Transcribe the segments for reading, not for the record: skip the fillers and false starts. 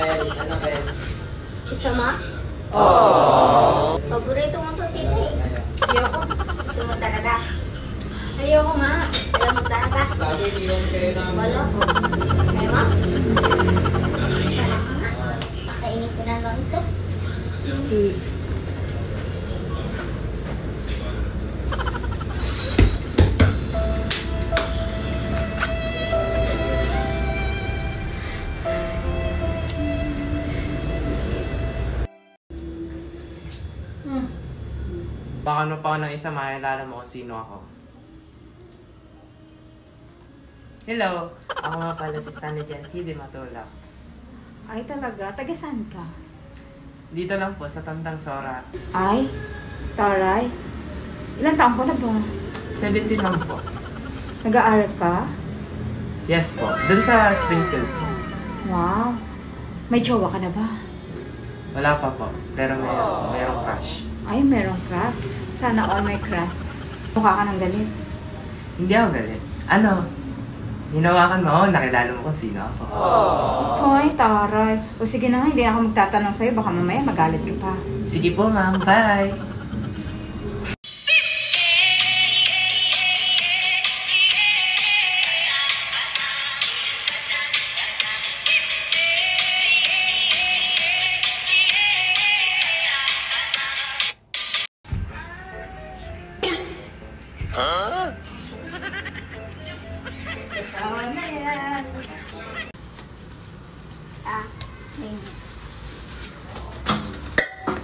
Annabelle. Isa ma? Paborito mo sa tita eh. Ayoko. Gusto mo talaga? Ayoko nga. Ayaw mo talaga? Sabi, iwan kayo namin. Wala ko. Ayaw mo? Pakainin ko na lang ito. Baka ano pa ako ng isa, makilala mo kung sino ako. Hello! Ako nga pala si Stanley Gentil de Matulak. Ay talaga? Taga saan ka? Dito lang po sa Tandang Sora. Ay, taray. Ilan taon ko na ba? 17 lang po. Nag-aaral ka? Yes po. Doon sa Springfield. Wow. May jowa ka na ba? Wala pa po. Pero mayroong crush. Ay, merong crush. Sana all may crush. Mukha ka ng galit. Hindi ako galit. Ano? Hinawakan mo ako, nakilala mo kung sino ako. Hoy, taray. O sige na nga, hindi ako magtatanong sa'yo. Baka mamaya magalit ka pa. Sige po, ma'am. Bye! Tawa na yan.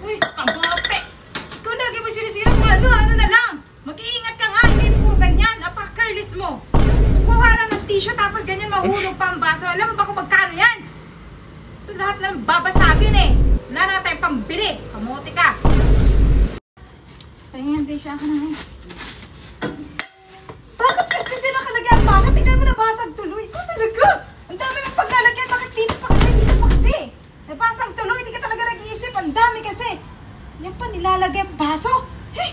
Uy, ang bote! Ikaw lagi mo sinisira kung ano na lang. Mag-iingat ka nga, hindi puro ganyan. Napaka-careless mo. Kuha lang ng tissue tapos ganyan mahulog pa ang baso. Alam mo ba kung magkano yan? Ito lahat lang babasagin eh. Wala na tayong pambili. Kamote ka. Ayan, di siya ka na eh. Bakit kasi dyan nakalagay ang basa? Tingnan mo nabasag tuloy. Ikaw talaga. Ang dami mong paglalagyan. Bakit dito pa kasi? Dito pa kasi. Nabasag tuloy. Hindi ka talaga nag-iisip. Ang dami kasi. Yan pa nilalagay ang baso. Eh.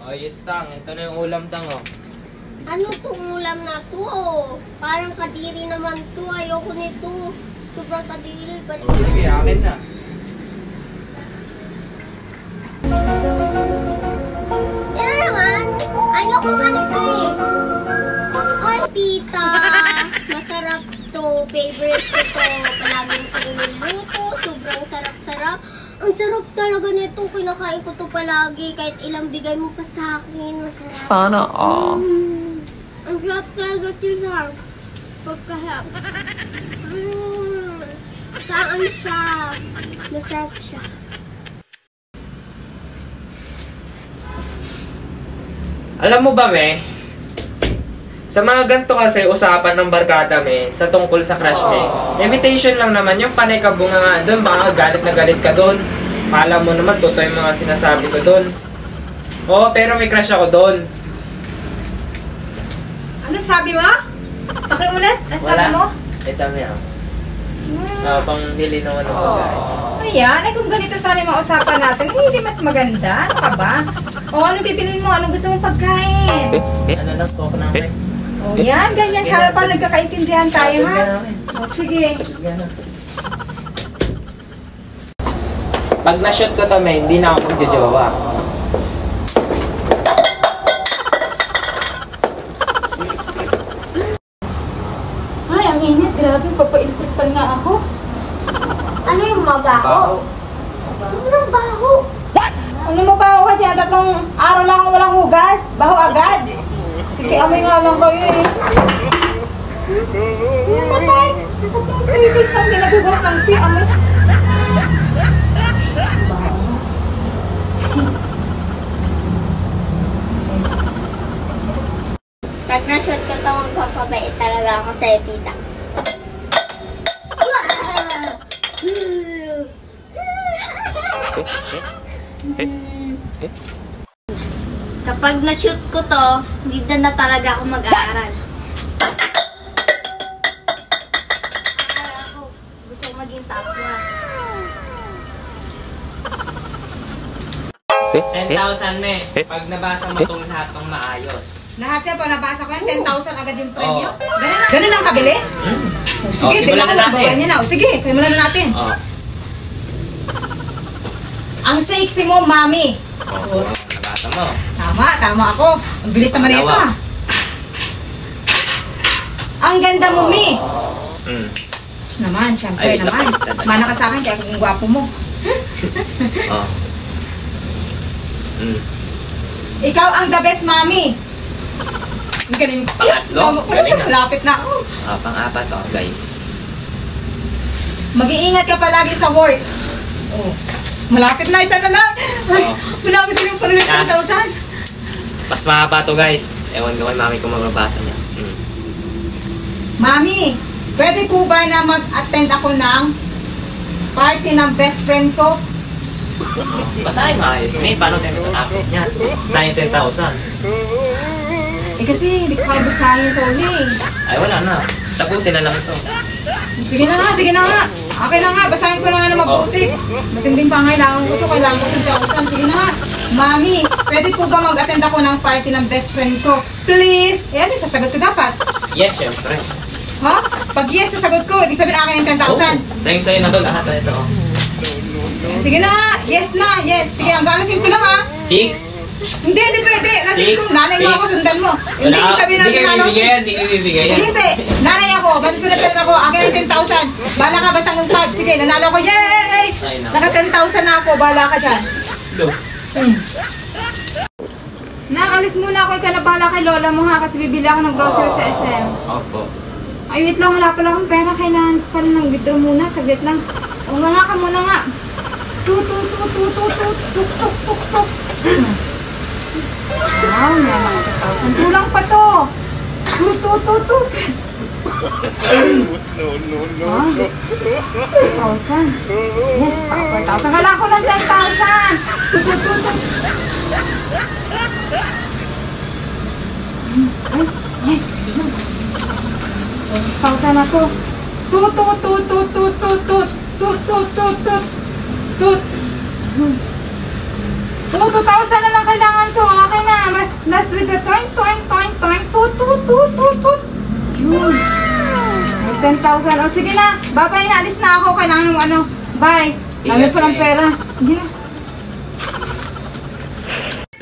Oh, yes, Tang. Ito na yung ulam, Tang, oh. Ano tong ulam na to? Parang kadiri naman to. Ayoko nito. Sobrang kadiri. Balik Oh, sige, akin na. yan naman. Ayoko nga nito eh. Ay, tita. Masarap to. Favorite ko to. Palaging ko niluluto. Sobrang sarap-sarap. Ang sarap talaga nito. Kinakain ko to palagi. Kahit ilang bigay mo pa sa akin. Masarap. Sana all. Ang sarap talaga tita. Pagkahap. Saan siya? Masarap siya. Alam mo ba, me? Sa mga ganito kasi usapan ng barkada, me, sa tungkol sa crush, me. Invitation lang naman yung panay kabunga nga doon. Baka galit na galit ka doon. Alam mo naman, totoo yung mga sinasabi ko doon. Oo, pero may crush ako doon. Ano sabi mo? Pakiulit. Ano sabi mo? Ito, me, pangbili naman ng pagkain. Ayan, ay kung ganito sana yung mga usapan natin, eh, hindi mas maganda. Ano ka ba? O ano bibilin mo? Anong gusto mong pagkain? Ano lang po ako namin? O yan, ganyan. Sana pa nagkakaintindihan tayo, ha? O sige. Pag na-shoot ko to, me, hindi na ako magjojowa. Ay, ang init. Grabe, papailipit pa nga ako. Ano yung mabaho? Sobrang baho. Ano mabaho ka dyan? Tatlong araw lang walang hugas. Baho agad. Kikiamoy nga lang kayo eh. Matay. Tatlong 3 days lang pinagugas ng pi. Amoy. Pag na-shoot ko ito, magpapabait talaga ako sa'yo, tita. Kapag na-shoot ko to, hindi na talaga ako mag-aaral. Gusto ko maging top 10,000, me. Pag nabasa mo itong lahat ng maayos. Lahat siya po, nabasa ko yan, 10,000 agad yung premyo. Ganun ang kabilis? Sige, tingnan ko magbawa niya na. O sige, simulan na natin. Oh. Ang sexy mo, mami. Oh, nabasa mo. Tama ako. Ang bilis naman ito ah. Ang ganda mo, Mi. Mm. Naman, syempre Ay, naman. lapit. Mana ka sa akin, kaya kung gwapo mo. Oh. Mm. Ikaw ang the best, mami. Ang galing. Pangatlo, galing ah. Lapit na ako. Pang-apat to, guys. Mag-iingat ka palagi sa work. Oh. Malapit na, isa na lang. Ay, malapit na yung panulit ng 1,000. Mas mahaba to, guys. Ewan ko kay mami kung mababasa niya. Mm. Mami, pwede po ba na mag-attend ako ng party ng best friend ko? Basahin mo ayos. May paano tayo mag-access niya? Sayang 10,000. Eh kasi, hindi ko kaya basahin sa uli. Ay, wala na. Tapusin na lang ito. Sige na nga, sige na nga. Okay na nga, basahin ko na nga na mabuti. Matinding pangailangan ko to, kailangan ko 10,000. Sige na nga. Mami, pwede po ba mag-attend ako ng party ng best friend ko? Please! Eh, ano yung sasagot ko dapat? Yes, syempre. Ha? Pag yes, sasagot ko, ibig sabihin akin yung 10,000. Sayang-sayo na to lahat. Ito. Sige na nga, yes na, yes. Sige, hanggang alasin ko lang ha. 6. Hindi pwede. Alasin ko, nanay mo ako, sundan mo. Hindi ko sabihin natin ano. Hindi ko bibigyan. Hindi, nanay ako, masusunod ka rin ako, akin ang 10,000. Bala ka, basta hanggang 5. Sige, nanalo ko, yay! Naka 10,000 na ako, bala ka dyan. Nakalis muna ako, ikaw na bala kay lola mo ha, kasi bibili ako ng grocery sa SM. Opo. Ay, wait lang, wala pala akong pera, kailangan pala ng withdraw muna, saglit lang. O nga ka muna nga. Tuk. Wow, may mga 1,000. Kulang pa to. Tut. No. 1,000. Yes, ako 4,000. Kailangan ko ng 10,000. Tut. Ay. 6,000 na to. Tut. 2,000 na lang kailangan to. Okay na. Last with the toing. Tut. Yun. 10,000. O sige na. Bye-bye na. Alis na ako. Kailangan ng ano. Bye. Dami pa ng pera. Hindi na.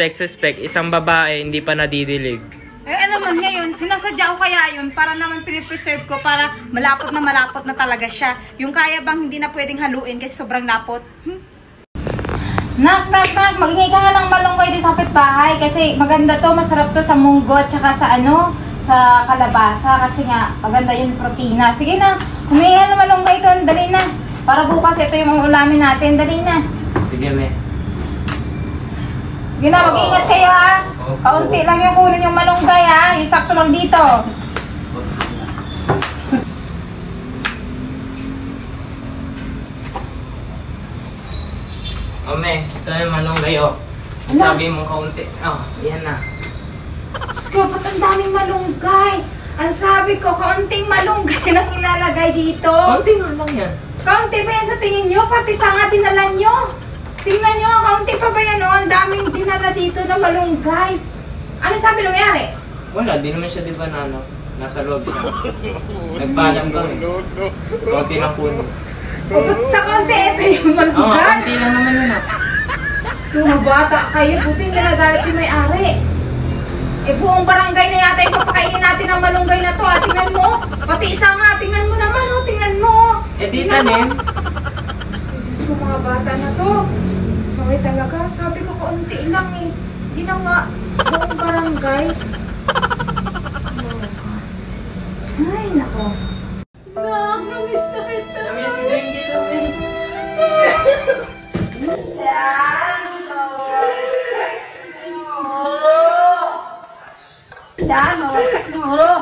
Suspect. Isang babae, hindi pa nadidilig. Eh, ano naman ngayon, sinasadya ko kaya yun para naman pinipreserve ko para malapot na talaga siya. Yung kaya bang hindi na pwedeng haluin kasi sobrang lapot? Nak, mag-ingay ka nga ng malunggay din sa kapitbahay kasi maganda to, masarap to sa munggo at saka sa sa kalabasa kasi nga maganda yung protina. Sige na, humingi ng malunggay to, dali na. Para bukas ito yung ulamin natin, dali na. Sige, me. Sige na, mag-ingat kayo ha. Kaunti lang yung kunin yung malunggay ha, yung sakto lang dito. O, me, ito yung malunggay, oh. Sabi mo kaunti. Oh, yan na. Diyos, ba't ang daming malunggay? Ang sabi ko, kaunting malunggay lang ilalagay dito. Kaunti nga lang yan. Kaunti ba yan sa tingin nyo? Pati sa nga dinala nyo. Tingnan nyo, kaunti pa ba yan? Oh, ang daming dinala dito na malunggay. Ano sabi na mayari? Wala, di naman siya di ba na ano, nasa loob siya. Nagpaalam kami. Kaunti lang kunin. O, ba't sa kaunti ito yung Oo, malunggay? kaunti lang naman yun ah. Kung mabata kayo, buti nagagalit yung may-ari. Eh, buong barangay na yata yung papakainin natin ang malunggay na to. Ah, tingnan mo. Pati isa nga, tingnan mo naman. Oh, tingnan mo. Eh, di tanin. Diyos ko, mga bata na to. Sorry talaga. Sabi ko, kaunti lang eh. Hindi na nga buong barangay. Ay, nako. Namiss na kita. Namiss na yung kita, me. Daan, mawagsak ng ulo.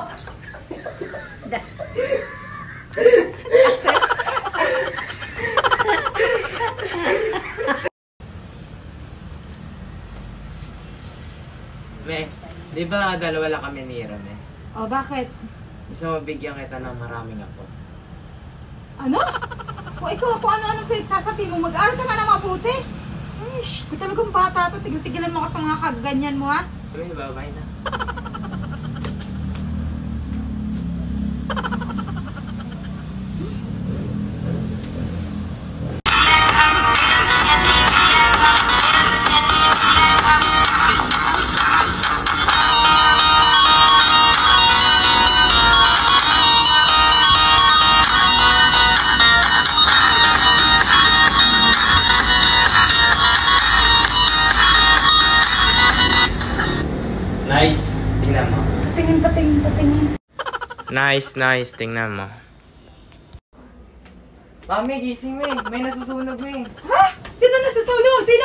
Me, di ba dalawa lang kami ni Ira, me? O, bakit? Gusto mo bigyan kita ng maraming ako. Ano? Kung ikaw, kung ano-ano pinagsasabi mo, mag-aaral ka nga na mabuti. Ish, kung talagang bata to, tigil-tigilan mo ka sa mga kagaganyan mo, ha? Sabi, babay na. Nice. Tingnan mo. Patingin. Nice. Tingnan mo. Mami, gising mo eh. May nasusunog mo eh. Ha? Sino nasusunog? Sino?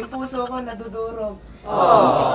Yung puso ko nadudurog. Teka